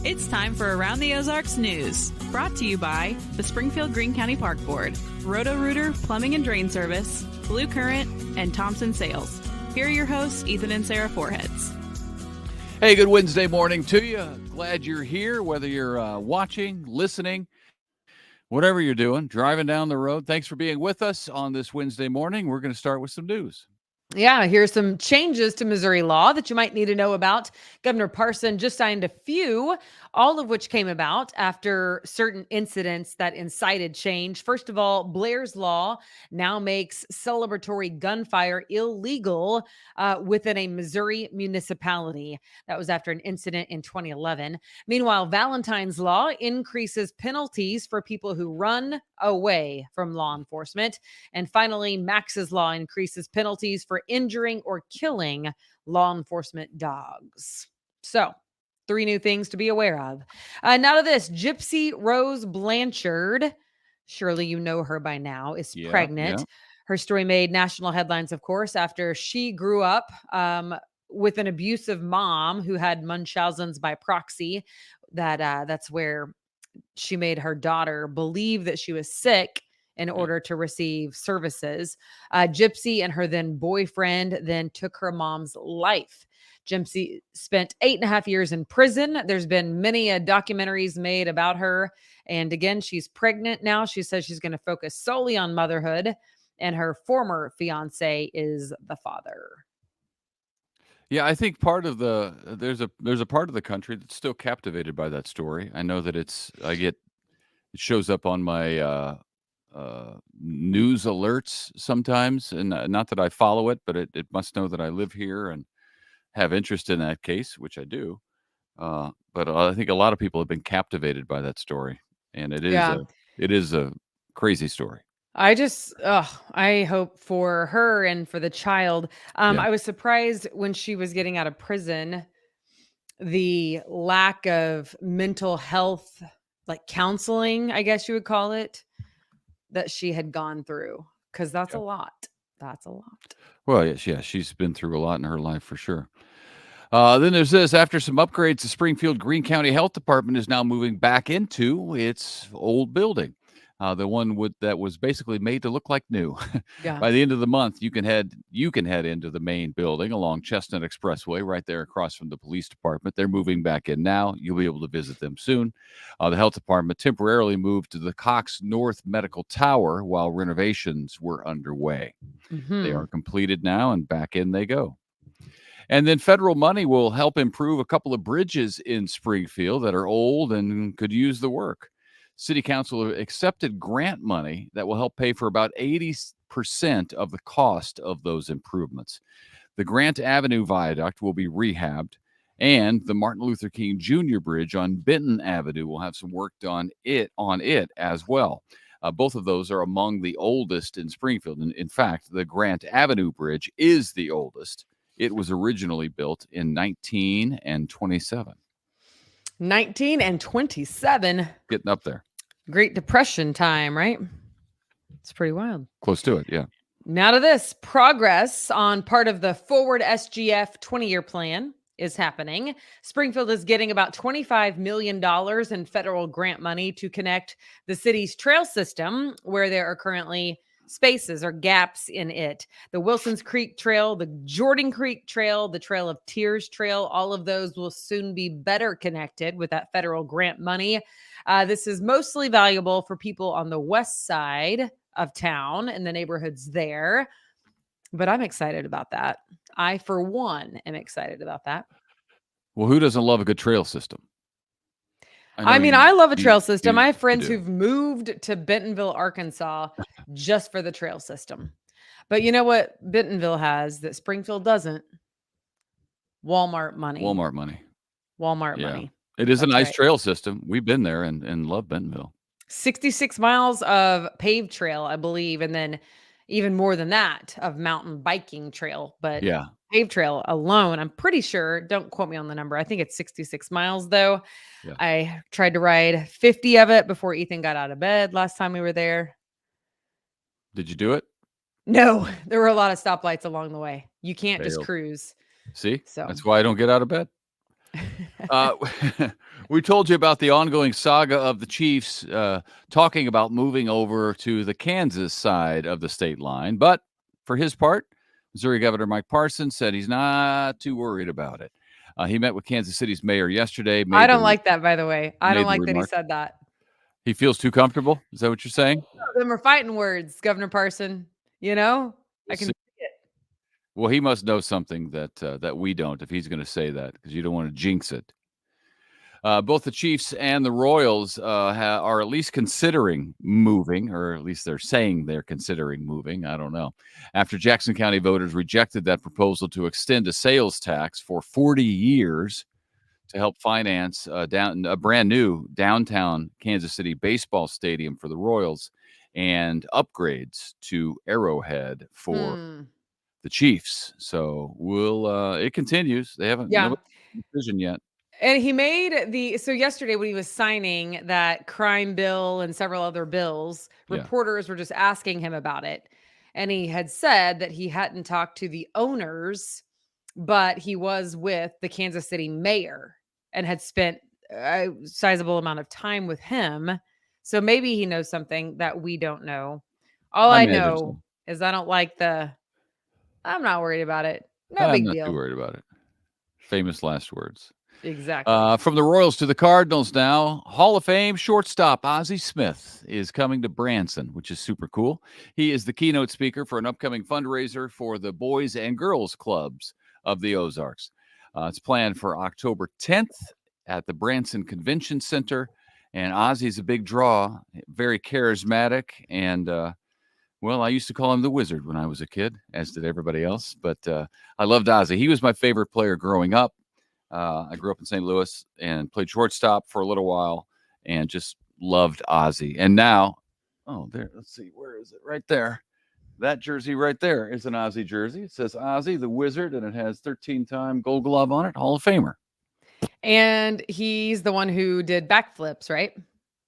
It's time for Around the Ozarks News, brought to you by the Springfield Greene County Park Board, Roto-Rooter Plumbing and Drain Service, Blue Current, and Thompson Sales. Here are your hosts, Ethan and Sarah Foreheads. Hey, good Wednesday morning to you. Glad you're here, whether you're watching, listening, whatever you're doing, driving down the road. Thanks for being with us on this Wednesday morning. We're going to start with some news. Yeah, here's some changes to Missouri law that you might need to know about. Governor Parson just signed a few, all of which came about after certain incidents that incited change. First of all, Blair's law now makes celebratory gunfire illegal within a Missouri municipality. That was after an incident in 2011. Meanwhile, Valentine's law increases penalties for people who run away from law enforcement. And finally, Max's law increases penalties for injuring or killing law enforcement dogs. So, 3 new things to be aware of. Now to this, Gypsy Rose Blanchard, surely you know her by now, is pregnant. Yeah. Her story made national headlines, of course, after she grew up with an abusive mom who had Munchausen's by proxy. That's where she made her daughter believe that she was sick in order to receive services. Gypsy and her then boyfriend then took her mom's life. Gypsy spent 8.5 years in prison. There's been many documentaries made about her. And again, she's pregnant now. She says she's going to focus solely on motherhood. And her former fiance is the father. Yeah, I think there's a part of the country that's still captivated by that story. I know that it shows up on my news alerts sometimes, and not that I follow it, but it must know that I live here and have interest in that case, which I do. But I think a lot of people have been captivated by that story, and it is a crazy story. I hope for her and for the child. I was surprised when she was getting out of prison, the lack of mental health, like counseling, I guess you would call it, that she had gone through, because that's a lot. That's a lot. Well, yes, she's been through a lot in her life for sure. Then there's this. After some upgrades, the Springfield Greene County Health Department is now moving back into its old building. The one that was basically made to look like new. Yeah. By the end of the month, you can head into the main building along Chestnut Expressway, right there across from the police department. They're moving back in now. You'll be able to visit them soon. The health department temporarily moved to the Cox North Medical Tower while renovations were underway. Mm-hmm. They are completed now, and back in they go. And then federal money will help improve a couple of bridges in Springfield that are old and could use the work. City Council accepted grant money that will help pay for about 80% of the cost of those improvements. The Grant Avenue Viaduct will be rehabbed, and the Martin Luther King Jr. Bridge on Benton Avenue will have some work done on it as well. Both of those are among the oldest in Springfield. And in fact, the Grant Avenue Bridge is the oldest. It was originally built in 1927. 1927. Getting up there. Great Depression time, right? It's pretty wild. Close to it, yeah. Now to this. Progress on part of the Forward SGF 20-year plan is happening. Springfield is getting about $25 million in federal grant money to connect the city's trail system, where there are currently spaces or gaps in it. The Wilsons Creek Trail, the Jordan Creek Trail, the Trail of Tears Trail, all of those will soon be better connected with that federal grant money. This is mostly valuable for people on the west side of town and the neighborhoods there. But I'm excited about that. I, for one, am excited about that. Well, who doesn't love a good trail system? I love a trail system. I have friends who've moved to Bentonville, Arkansas, just for the trail system. But you know what Bentonville has that Springfield doesn't? Walmart money. Yeah. It is a nice trail system. We've been there and love Bentonville. 66 miles of paved trail, I believe, and then even more than that of mountain biking trail. But yeah, paved trail alone, I'm pretty sure, don't quote me on the number, I think it's 66 miles though. Yeah. I tried to ride 50 of it before Ethan got out of bed last time we were there. Did you do it? No, there were a lot of stoplights along the way. You can't just cruise. See, so that's why I don't get out of bed. We told you about the ongoing saga of the Chiefs talking about moving over to the Kansas side of the state line. But for his part, Missouri Governor Mike Parson said he's not too worried about it. He met with Kansas City's mayor yesterday. I don't like that, by the way. I don't like that he remark. said that. He feels too comfortable? Is that what you're saying? Them are fighting words, Governor Parson. You know? I can see it. Well, he must know something that we don't if he's going to say that, because you don't want to jinx it. Both the Chiefs and the Royals are at least considering moving, or at least they're saying they're considering moving. I don't know. After Jackson County voters rejected that proposal to extend a sales tax for 40 years to help finance a brand new downtown Kansas City baseball stadium for the Royals and upgrades to Arrowhead for the Chiefs. So it continues. They haven't made a decision yet. And he made so yesterday when he was signing that crime bill and several other bills, reporters were just asking him about it. And he had said that he hadn't talked to the owners, but he was with the Kansas City mayor and had spent a sizable amount of time with him. So maybe he knows something that we don't know. All I know is I don't like I'm not worried about it. No big deal. I'm not too worried about it. Famous last words. Exactly. From the Royals to the Cardinals now. Hall of Fame shortstop Ozzie Smith is coming to Branson, which is super cool. He is the keynote speaker for an upcoming fundraiser for the boys and girls clubs of the Ozarks. It's planned for October 10th at the Branson Convention Center. And Ozzie's a big draw, very charismatic. And, well, I used to call him the Wizard when I was a kid, as did everybody else. But I loved Ozzie. He was my favorite player growing up. I grew up in St. Louis and played shortstop for a little while and just loved Ozzie. And now, let's see, where is it? Right there. That jersey right there is an Ozzie jersey. It says Ozzie, the Wizard, and it has 13-time Gold Glove on it, Hall of Famer. And he's the one who did backflips, right?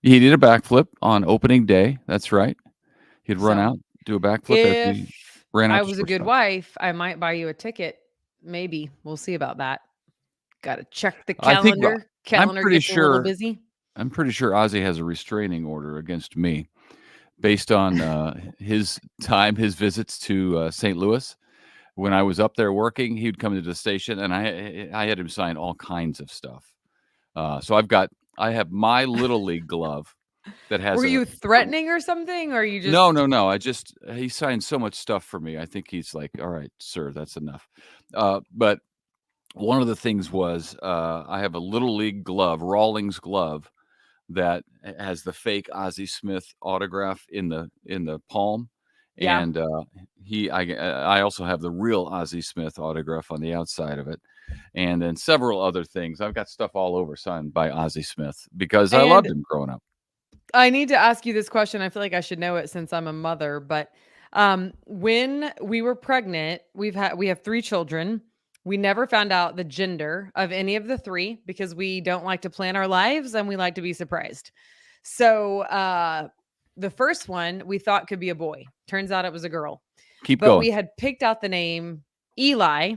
He did a backflip on opening day. That's right. He'd run out, do a backflip as he ran out. I was a good wife, I might buy you a ticket. Maybe. We'll see about that. Got to check the calendar. Calendar gets a little busy. I'm pretty sure Ozzie has a restraining order against me based on his visits to St. Louis. When I was up there working, he'd come to the station, and I had him sign all kinds of stuff. So I have my Little League glove that has. Were you threatening or something, or you just? No. He signed so much stuff for me. I think he's like, all right, sir, that's enough. But one of the things was I have a Little League glove, Rawlings glove, that has the fake Ozzie Smith autograph in the palm. Yeah. And I also have the real Ozzie Smith autograph on the outside of it. And then several other things. I've got stuff all over signed by Ozzie Smith because I loved him growing up. I need to ask you this question. I feel like I should know it since I'm a mother. But when we were pregnant, we have 3 children. We never found out the gender of any of the 3 because we don't like to plan our lives and we like to be surprised. So the first one we thought could be a boy. Turns out it was a girl. Keep going. We had picked out the name Eli,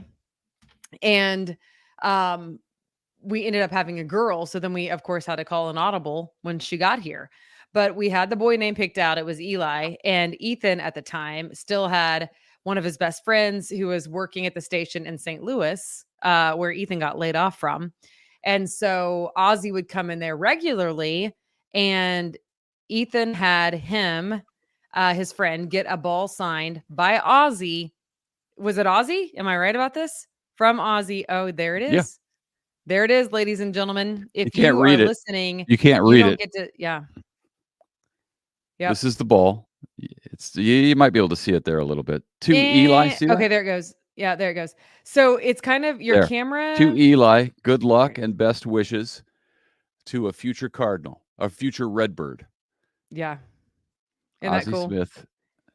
and we ended up having a girl. So then we, of course, had to call an audible when she got here. But we had the boy name picked out. It was Eli. And Ethan at the time still had one of his best friends who was working at the station in St. Louis, where Ethan got laid off from. And so Ozzie would come in there regularly, and Ethan had him, his friend, get a ball signed by Ozzie. Was it Ozzie? Am I right about this? From Ozzie. Oh, there it is. Yeah. There it is, ladies and gentlemen. If you are listening, you can't read it. Yeah. This is the ball. You might be able to see it there a little bit. To Eli. See that? Okay, there it goes. Yeah, there it goes. So it's kind of your camera. To Eli, good luck and best wishes to a future Cardinal, a future Redbird. Yeah. Isn't that cool? Smith.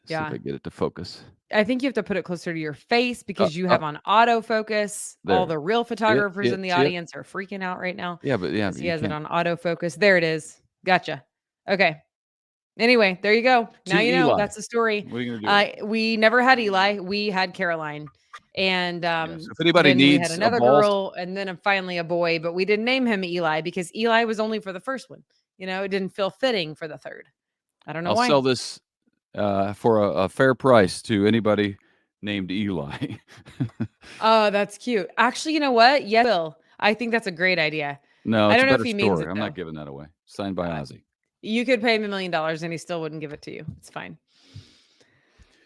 See if I get it to focus. I think you have to put it closer to your face because you have on autofocus. All the real photographers in the audience are freaking out right now. Yeah, but he has it on autofocus. There it is. Gotcha. Okay. Anyway, there you go. Now To you know. Eli. That's the story. What are you gonna do? We never had Eli. We had Caroline. And So if anybody then we had needs a another ball, girl and then finally a boy, but we didn't name him Eli because Eli was only for the first one. It didn't feel fitting for the third. I don't know I'll why. sell this for a fair price to anybody named Eli. Oh, that's cute. Actually, you know what? Yes, Will. I think that's a great idea. No, I it's a don't know if better he means story. it I'm though. not giving that away. Signed by Uh, Ozzy. You could pay him $1 million and he still wouldn't give it to you. It's fine.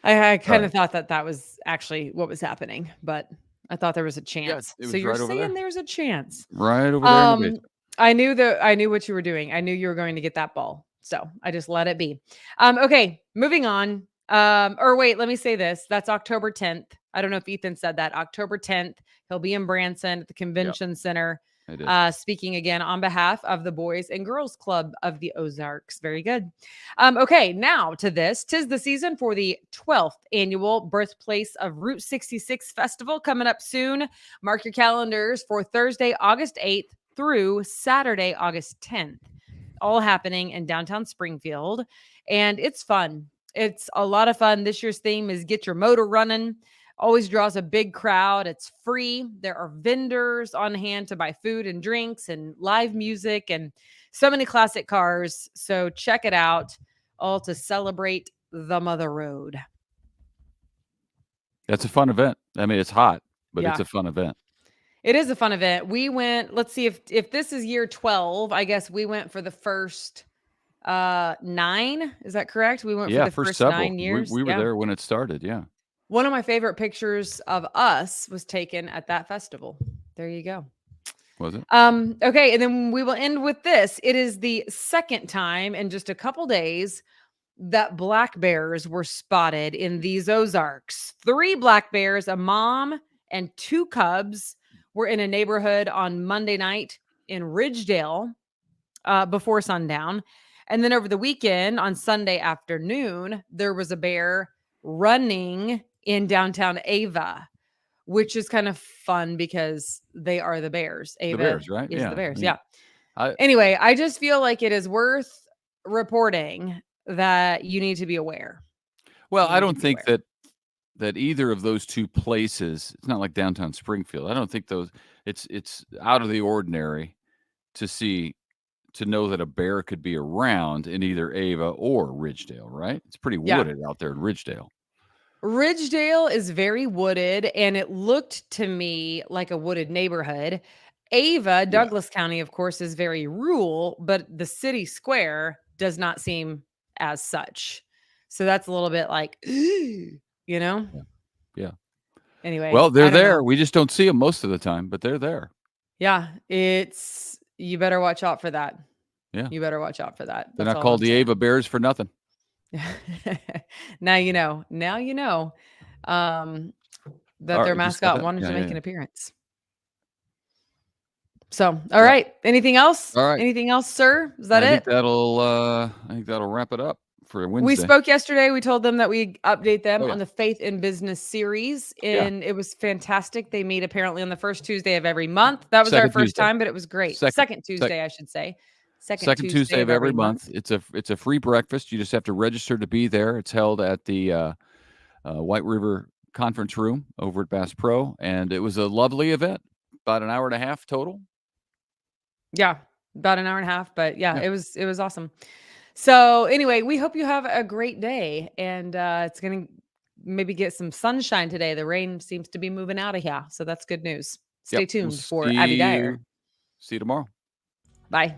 I All kind right. of thought that was actually what was happening, but I thought there was a Yeah, chance. it So was you're right over saying there. there's a chance. Right over there in the basement. I knew what you were doing. I knew you were going to get that ball. So I just let it be. Okay, moving on. Or wait, let me say this. That's October 10th. I don't know if Ethan said that. October 10th. He'll be in Branson at the convention center. I did. Speaking again on behalf of the Boys and Girls Club of the Ozarks. Very good. Okay, now to this. 'Tis the season for the 12th annual Birthplace of Route 66 Festival coming up soon. Mark your calendars for Thursday, August 8th through Saturday, August 10th. All happening in downtown Springfield. And it's fun. It's a lot of fun. This year's theme is Get Your Motor Running. Always draws a big crowd. It's free. There are vendors on hand to buy food and drinks and live music and so many classic cars. So check it out, all to celebrate the Mother Road. That's a fun event. I mean, it's hot, but it's Yeah. a fun event. It is a fun event. We went, let's see if this is year 12, I guess we went for the first 9. Is that correct? We went for the first several. 9 years. We were Yeah. there when it started. Yeah. One of my favorite pictures of us was taken at that festival. There you go. Was it? Okay, and then we will end with this. It is the second time in just a couple days that black bears were spotted in these Ozarks. 3 black bears, a mom and 2 cubs, were in a neighborhood on Monday night in Ridgedale before sundown. And then over the weekend on Sunday afternoon, there was a bear running in downtown Ava, which is kind of fun because they are the bears. Ava The Bears, right? is Yeah. the Bears. I mean, Yeah. Anyway, I just feel like it is worth reporting that you need to be aware. Well, You I need to don't be think aware. that either of those 2 places, it's not like downtown Springfield. I don't think it's out of the ordinary to know that a bear could be around in either Ava or Ridgedale, right? It's pretty Yeah. wooded out there in Ridgedale. Ridgedale is very wooded, and it looked to me like a wooded neighborhood. Ava, Douglas County, of course, is very rural, but the city square does not seem as such. So that's a little bit like, you know? Yeah. Anyway. Well, they're I don't there. know. We just don't see them most of the time, but they're there. Yeah. You better watch out for that. Yeah. You better watch out for that. They're That's not all called I'm the saying. Ava Bears for nothing. Now you know. Now you know that their mascot wanted to make an appearance. So, all right. Anything else? All right. Anything else, sir? Is that I it? think that'll wrap it up for Wednesday. We spoke yesterday. We told them that we update them Oh, yeah. on the Faith in Business series, and it was fantastic. They meet apparently on the first Tuesday of every month. That was our Second first Tuesday. time, but it was great. Second Tuesday, I should say. Second Tuesday of every month. It's a free breakfast. You just have to register to be there. It's held at the White River Conference Room over at Bass Pro, and it was a lovely event. About an hour and a half total. Yeah, about an hour and a half, but it was awesome. So anyway, we hope you have a great day, and it's going to maybe get some sunshine today. The rain seems to be moving out of here, so that's good news. Stay tuned for Abby Dyer. See you tomorrow. Bye.